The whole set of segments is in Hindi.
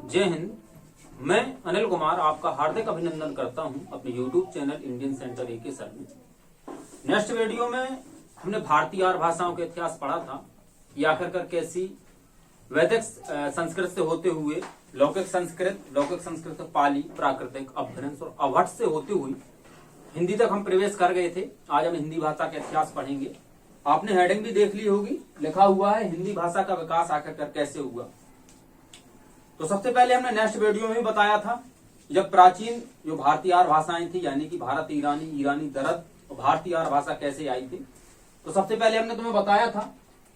जय हिंद। मैं अनिल कुमार आपका हार्दिक अभिनंदन करता हूं अपने YouTube चैनल इंडियन सेंटर ए के सर में। नेक्स्ट वीडियो में हमने भारतीय आर्य भाषाओं के इतिहास पढ़ा था कि आखिरकार कैसी वैदिक संस्कृत से होते हुए लौकिक संस्कृत पाली, प्राकृतिक, अपभ्रंश और अवहट से होते हुए हिंदी तक हम प्रवेश कर गए थे। आज हम हिंदी भाषा का इतिहास पढ़ेंगे। आपने हेडिंग भी देख ली होगी, लिखा हुआ है हिंदी भाषा का विकास आखिरकार कैसे हुआ। तो सबसे पहले हमने नेक्स्ट वीडियो में भी बताया था जब प्राचीन जो भारतीय आर्य भाषाएं थी, यानी कि भारत ईरानी दरद और भारतीय आर्य भाषा कैसे आई थी। तो सबसे पहले हमने तुम्हें बताया था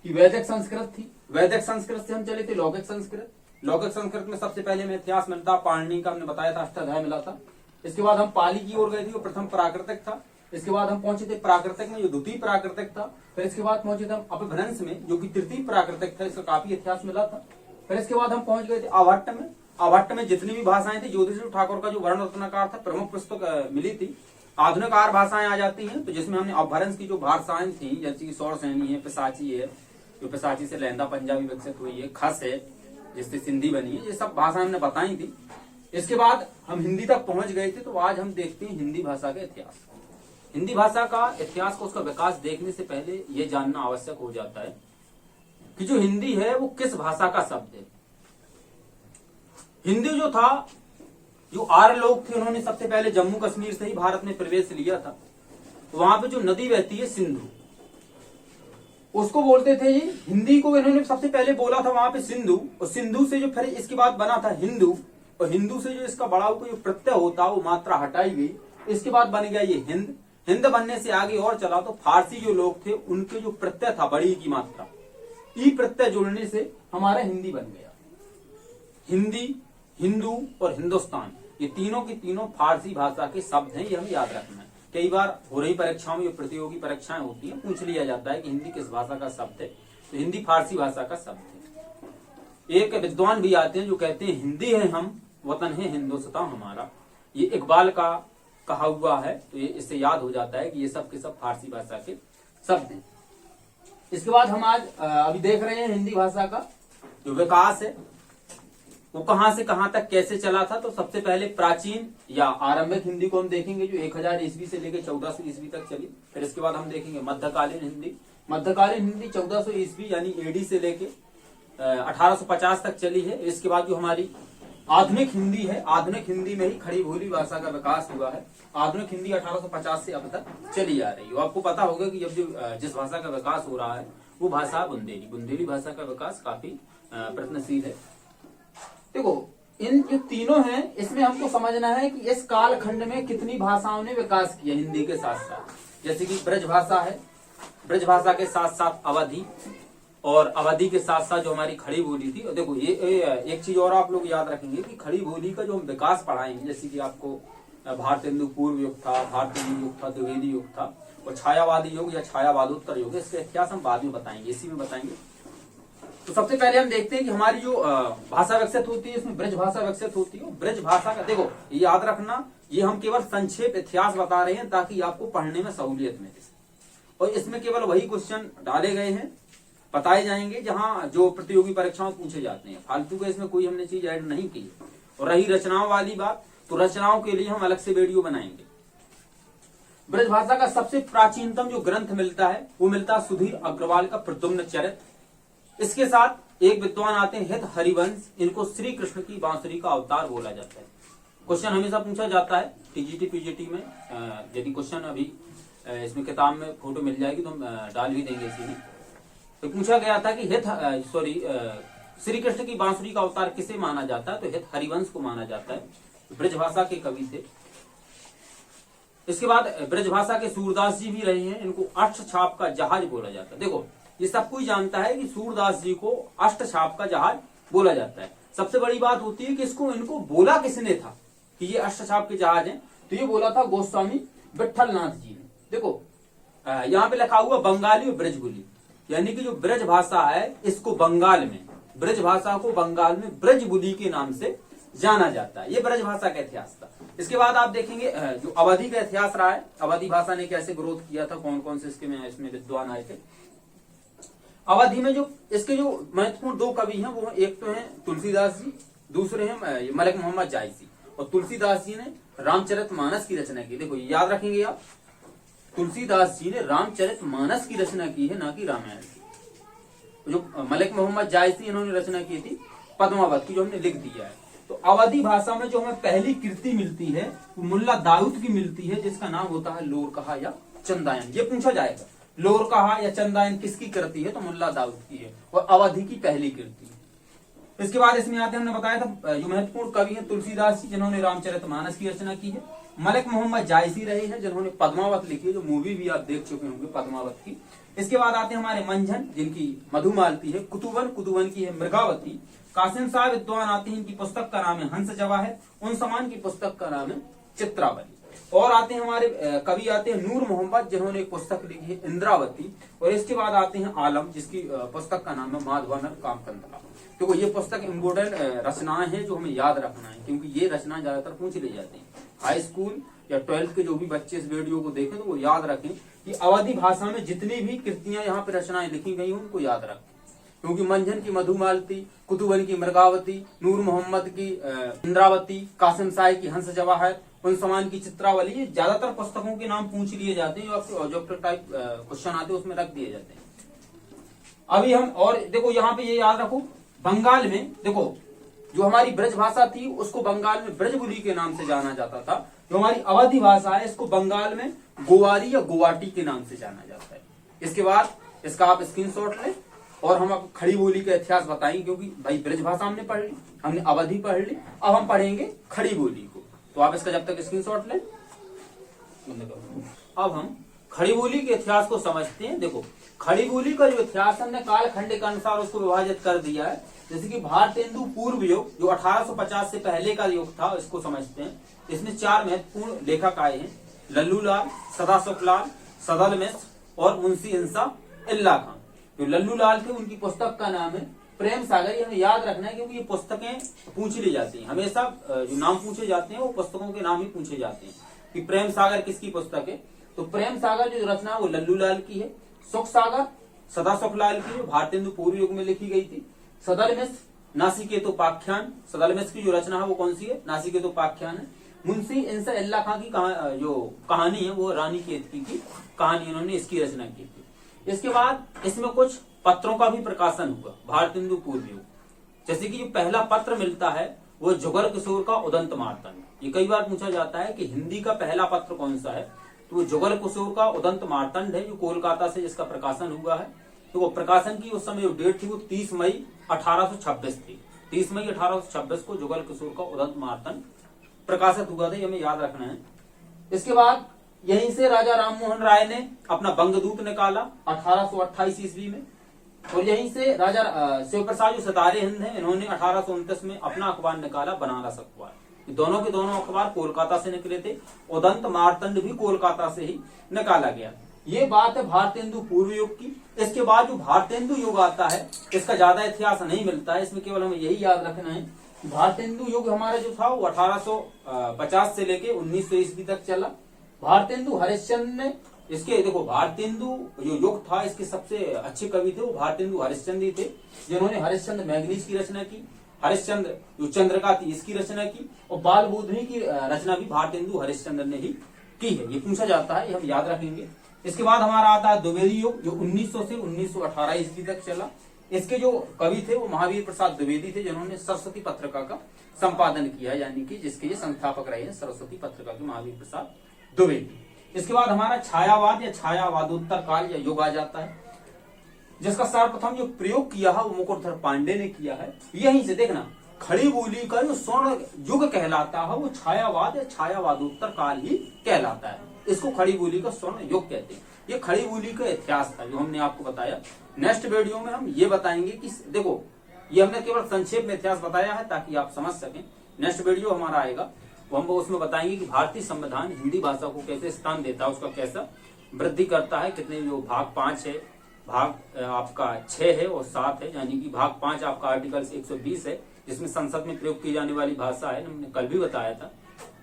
कि वैदिक संस्कृत थी। वैदिक संस्कृत से हम चले थे लौकिक संस्कृत। लौकिक संस्कृत में सबसे पहले हमें इतिहास मिलता, पाणिनि का हमने बताया था, अष्टाध्याय मिला था। इसके बाद हम पाली की ओर गए थे, वो प्रथम प्राकृतिक था। इसके बाद हम पहुंचे थे प्राकृतिक में, जो द्वितीय प्राकृतिक था। फिर इसके बाद पहुंचे थे हम अपभ्रंश में, जो कि तृतीय प्राकृतिक था। इसका काफी इतिहास मिला था। फिर इसके बाद हम पहुंच गए थे अवहट्ट में। अवहट्ट में जितनी भी भाषाएं थी, ज्योतिष ठाकुर का जो वर्ण रत्नाकर था, प्रमुख पुस्तक मिली थी। आधुनिक आर्य भाषाएं आ जाती हैं, तो जिसमें हमने अपभ्रंश की जो भाषाएं थी, जैसे कि सौरसेनी है, पिशाची है, जो पिशाची से लहंदा पंजाबी विकसित हुई है, खस है जिससे सिंधी बनी है, ये सब भाषा हमने बताई थी। इसके बाद हम हिंदी तक पहुंच गए थे। तो आज हम देखते हैं हिंदी भाषा का इतिहास। हिंदी भाषा का इतिहास को, उसका विकास देखने से पहले यह जानना आवश्यक हो जाता है कि जो हिंदी है वो किस भाषा का शब्द है। हिंदी जो था, जो आर्य लोग थे, उन्होंने सबसे पहले जम्मू कश्मीर से ही भारत में प्रवेश लिया था। तो वहां पे जो नदी बहती है सिंधु, उसको बोलते थे ये। हिंदी को इन्होंने सबसे पहले बोला था वहां पे सिंधु, और सिंधु से जो फिर इसके बाद बना था हिंदू, और हिंदू से जो इसका बड़ा हुआ जो प्रत्यय होता वो मात्रा हटाई गई। इसके बाद बन गया ये हिंद। हिंद बनने से आगे और चला तो फारसी जो लोग थे, उनके जो प्रत्यय था बड़ी की मात्रा, ई प्रत्यय जुड़ने से हमारा हिंदी बन गया। हिंदी, हिंदू और हिंदुस्तान, ये तीनों की तीनों फारसी भाषा के शब्द हैं। ये हमें याद रखना है। कई बार हो रही परीक्षाओं में, जो प्रतियोगी परीक्षाएं होती है, पूछ लिया जाता है कि हिंदी किस भाषा का शब्द है। तो हिंदी फारसी भाषा का शब्द है। एक विद्वान भी आते हैं जो कहते हैं हिंदी है हम, वतन है हिंदुस्तान हमारा। ये इकबाल का कहा हुआ है। तो ये इससे याद हो जाता है कि ये सब के सब फारसी भाषा के शब्द हैं। इसके बाद हम आज अभी देख रहे हैं हिंदी भाषा का जो विकास है वो कहां से कहां तक कैसे चला था। तो सबसे पहले प्राचीन या आरंभिक हिंदी को हम देखेंगे, जो 1000 ईस्वी से लेकर 1400 ईस्वी तक चली। फिर इसके बाद हम देखेंगे मध्यकालीन हिंदी। मध्यकालीन हिंदी 1400 ईस्वी यानी एडी से लेके 1850 तक चली है। इसके बाद जो हमारी आधुनिक हिंदी है, आधुनिक हिंदी में ही खड़ी बोली भाषा का विकास हुआ है। आधुनिक हिंदी 1850 से अब तक चली आ रही है। आपको पता होगा कि अब जो जिस भाषा का विकास हो रहा है वो भाषा बुंदेली। बुंदेली भाषा का विकास काफी प्रयत्नशील है। देखो, इन जो तीनों हैं, इसमें हमको समझना है कि इस कालखंड में कितनी भाषाओं ने विकास किया हिंदी के साथ साथ। जैसे कि ब्रज भाषा है, ब्रज भाषा के साथ साथ अवधी, और अवधि के साथ साथ जो हमारी खड़ी बोली थी। और देखो ये एक चीज और आप लोग याद रखेंगे कि खड़ी बोली का जो हम विकास पढ़ाएंगे, जैसे कि आपको भारतेंदु पूर्व युग था, भारतीय युग था, द्विवेदी युग था, और छायावादी युग या छायावादोत्तर युग, इसका इतिहास हम बाद में बताएंगे, इसी में बताएंगे। तो सबसे पहले हम देखते हैं कि हमारी जो भाषा विकसित होती है, इसमें ब्रज भाषा विकसित होती है। ब्रज भाषा का देखो ये याद रखना, ये हम केवल संक्षेप इतिहास बता रहे हैं ताकि आपको पढ़ने में सहूलियत मिले। और इसमें केवल वही क्वेश्चन डाले गए हैं, बताए जाएंगे जहां जो प्रतियोगी परीक्षाओं पूछे जाते हैं। फालतू का इसमें कोई हमने चीज ऐड नहीं की है। और रही रचनाओं वाली बात, तो रचनाओं के लिए हम अलग से वीडियो बनाएंगे। ब्रज भाषा का सबसे प्राचीनतम जो ग्रंथ मिलता है वो मिलता है सुधीर अग्रवाल का प्रद्युम्न चरित। इसके साथ एक विद्वान आते हैं हित हरिवंश। इनको श्री कृष्ण की बांसुरी का अवतार बोला जाता है। क्वेश्चन हमेशा पूछा जाता है टीजीटी पीजीटी में। यदि क्वेश्चन अभी इसमें किताब में फोटो मिल जाएगी तो हम डाल भी देंगे इसी में। तो पूछा गया था कि श्री कृष्ण की बांसुरी का अवतार किसे माना जाता है। तो हित हरिवंश को माना जाता है, ब्रज भाषा के कवि थे। इसके बाद ब्रज भाषा के सूरदास जी भी रहे हैं। इनको अष्टछाप का जहाज बोला जाता है। देखो ये सब कोई जानता है कि सूरदास जी को अष्टछाप का जहाज बोला जाता है। सबसे बड़ी बात होती है कि इनको बोला किसने था कि ये अष्टछाप के जहाज हैं। तो ये बोला था गोस्वामी विठल नाथ जी ने। देखो यहाँ पे लिखा हुआ बंगाली और ब्रजबुली, यानी कि जो ब्रज भाषा है इसको बंगाल में, ब्रज भाषा को बंगाल में ब्रजबुली के नाम से जाना जाता है। ये ब्रज भाषा का इतिहास था। इसके बाद आप देखेंगे जो अवधि का इतिहास रहा है, अवधि भाषा ने कैसे ग्रोथ किया था, कौन कौन से इसमें विद्वान आए थे। अवधि में जो इसके जो महत्वपूर्ण दो कवि हैं वो एक तो हैं तुलसीदास जी दूसरे हैं मलिक मोहम्मद जायसी। और तुलसीदास जी ने रामचरितमानस की रचना की। देखो याद रखेंगे आप, तुलसीदास जी ने रामचरितमानस की रचना की है, ना कि रामायण की। जो मलिक मोहम्मद जायसी इन्होंने रचना की थी पद्मावत की, जो हमने लिख दिया है। तो अवधी भाषा में जो हमें पहली कृति मिलती है वो मुल्ला दाऊद की मिलती है, जिसका नाम होता है लोरकहा या चंदायन। ये पूछा जाएगा लोरकहा या चंदायन किसकी कृति है, तो मुल्ला दाऊद की है और अवधि की पहली कृति है। इसके बाद इसमें आते हमने बताया था जो महत्वपूर्ण कवि है तुलसीदास जी, जिन्होंने रामचरितमानस की रचना की है। मलिक मोहम्मद जायसी रहे हैं जिन्होंने पद्मावत लिखी है, जो मूवी भी आप देख चुके होंगे पद्मावत की। इसके बाद आते हैं हमारे मंझन, जिनकी मधुमालती है। कुतुबन की है मृगावती। कासिम साहब विद्वान आते हैं, इनकी पुस्तक का नाम है हंस जवाहर। उन समान की पुस्तक का नाम है चित्रावली। और आते हैं हमारे कवि आते हैं नूर मोहम्मद, जिन्होंने एक पुस्तक लिखी है इंद्रावती। और इसके बाद आते हैं आलम, जिसकी पुस्तक का नाम है माधवानर कामकंतला। देखो ये पुस्तक इम्पोर्टेंट रचनाएं हैं जो हमें याद रखना है, क्योंकि ये रचनाएं ज्यादातर पूछ ली जाती हैं। हाई स्कूल या 12th के जो भी बच्चे इस वीडियो को देखें तो वो याद रखें कि अवधी भाषा में जितनी भी कृतियां यहाँ पे रचनाएं लिखी गई उनको याद रखें, क्योंकि मंझन की मधुमालती, कुतुबन की मृगावती, नूर मोहम्मद की इंद्रावती, कासिम साई की हंस जवाहर, उन समान की चित्रावली, ये ज्यादातर पुस्तकों के नाम पूछ लिए जाते हैं जो आपके ऑब्जेक्टिव टाइप क्वेश्चन आते हैं उसमें रख दिए जाते हैं। अभी हम और देखो यहाँ पे ये याद रखो, बंगाल में देखो जो हमारी ब्रज भाषा थी उसको बंगाल में ब्रजबुली के नाम से जाना जाता था। जो हमारी अवधी भाषा है इसको बंगाल में गोवारी या गोवाटी के नाम से जाना जाता है। इसके बाद इसका आप स्क्रीनशॉट लें और हम आप खड़ी बोली का इतिहास बताएंगे, क्योंकि भाई ब्रज भाषा हमने पढ़ ली, हमने अवधि पढ़ ली, अब हम पढ़ेंगे खड़ी बोली को। तो आप इसका जब तक स्क्रीनशॉट लें। अब हम खड़ी बोली के इतिहास को समझते हैं। देखो खड़ी बोली का जो इतिहास हमने कालखंड के अनुसार उसको विभाजित कर दिया है। जैसे कि भारतेंदु पूर्व युग जो 1850 से पहले का युग था, इसको समझते हैं। इसमें 4 महत्वपूर्ण लेखक आए हैं, लल्लूलाल, सदाशुकलाल, सदल मिश्र और मुंशी इंसा इल्ला खान। जो लल्लूलाल थे उनकी पुस्तक का नाम है प्रेम सागर। ये हमें याद रखना है क्योंकि ये पुस्तकें पूछ ली जाती हैं हमेशा। जो नाम पूछे जाते हैं वो पुस्तकों के नाम ही पूछे जाते हैं कि प्रेम सागर किसकी पुस्तक है। तो प्रेम सागर जो रचना है वो लल्लूलाल की है। सुख सागर सदाशुकलाल की, जो भारतेंदु पूर्व युग में लिखी गई थी। सदल मिश्र नासिकेतोपाख्यान, सदल मिश्र की जो रचना है वो कौन सी है, नासिकेतोपाख्यान है। मुंशी इंसा इल्ला खां की जो कहानी है वो रानी केतकी की कहानी, इन्होंने इसकी रचना की थी। इसके बाद इसमें कुछ पत्रों का भी प्रकाशन हुआ भारतेंदु पूर्व युग। जैसे कि जो पहला पत्र मिलता है वो जुगल किशोर का उदंत मार्तंड। ये कई बार पूछा जाता है कि हिंदी का पहला पत्र कौन सा है, तो वो जुगल किशोर का उदंत मार्तंड है, जो कोलकाता से जिसका प्रकाशन हुआ है। तो वो प्रकाशन की उस समय जो डेट थी वो 30 मई 1826 थी। 30 मई 1826 को जुगल किशोर का उदंत मार्तंड प्रकाशित हुआ था, ये हमें याद रखना है। इसके बाद यहीं से राजा राममोहन राय ने अपना बंगदूत निकाला 1828 ईस्वी में। और यहीं से राजा शिव प्रसाद जो सितारे हिंद हैं, इन्होंने 1829 में अपना अखबार निकाला बनारस अखबार। दोनों के दोनों अखबार कोलकाता से निकले थे। उदंत मार्तंड भी कोलकाता से ही निकाला गया। ये बात है भारतेंदु पूर्व युग की। इसके बाद जो भारतेंदु युग आता है इसका ज्यादा इतिहास नहीं मिलता है, इसमें केवल हमें यही याद रखना है भारतेंदु युग हमारा जो था वो 1850 से लेके 1900 ईस्वी तक चला। भारतेंदु हरिश्चंद्र ने इसके देखो भारतेंदु जो युग था इसके सबसे अच्छे कवि थे वो भारतेंदु हरिश्चंद्र ही थे, जिन्होंने हरिश्चंद्र मैगनीज की रचना की, हरिश्चंद्र जो चंद्रिका थी इसकी रचना की, और बाल बोधनी की रचना भी भारतेंदु हरिश्चंद्र ने ही की है। ये पूछा जाता है, ये हम याद रखेंगे। इसके बाद हमारा आता है द्विवेदी युग जो 1900 से 1918 ईस्वी तक चला। इसके जो कवि थे वो महावीर प्रसाद द्विवेदी थे, जिन्होंने सरस्वती पत्रिका का संपादन किया, यानी कि जिसके ये संस्थापक रहे हैं सरस्वती पत्रिका के महावीर प्रसाद द्विवेदी। इसके बाद हमारा छायावाद या छायावादोत्तर काल या युग आ जाता है, जिसका सर्वप्रथम जो प्रयोग किया है वो मुकुटधर पांडे ने किया है। यहीं से देखना खड़ी बोली का जो स्वर्ण युग कहलाता है वो छायावाद या छायावादोत्तर काल ही कहलाता है। इसको खड़ी बोली का स्वर्ण युग कहते हैं। ये खड़ी बोली का इतिहास था जो हमने आपको बताया। नेक्स्ट वीडियो में हम ये बताएंगे कि देखो ये हमने केवल संक्षेप में इतिहास बताया है ताकि आप समझ सकें। नेक्स्ट वीडियो हमारा आएगा वो हम उसमें बताएंगे कि भारतीय संविधान हिंदी भाषा को कैसे स्थान देता है, उसका कैसा वृद्धि करता है, कितने जो भाग 5 है, भाग आपका 6 है और 7 है, यानी कि भाग 5 आपका आर्टिकल 120 है जिसमें संसद में प्रयोग की जाने वाली भाषा है, हमने कल भी बताया था।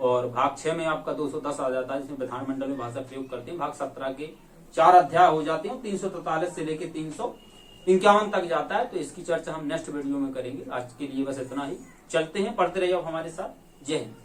और भाग 6 में आपका 210 आ जाता है जिसमें विधानमंडल में भाषा प्रयोग करते हैं। भाग 17 के 4 अध्याय हो जाते हैं, 343 से लेके 300 51 तक जाता है। तो इसकी चर्चा हम नेक्स्ट वीडियो में करेंगे। आज के लिए बस इतना ही। चलते हैं, पढ़ते रहिए आप हमारे साथ। जय हिंद।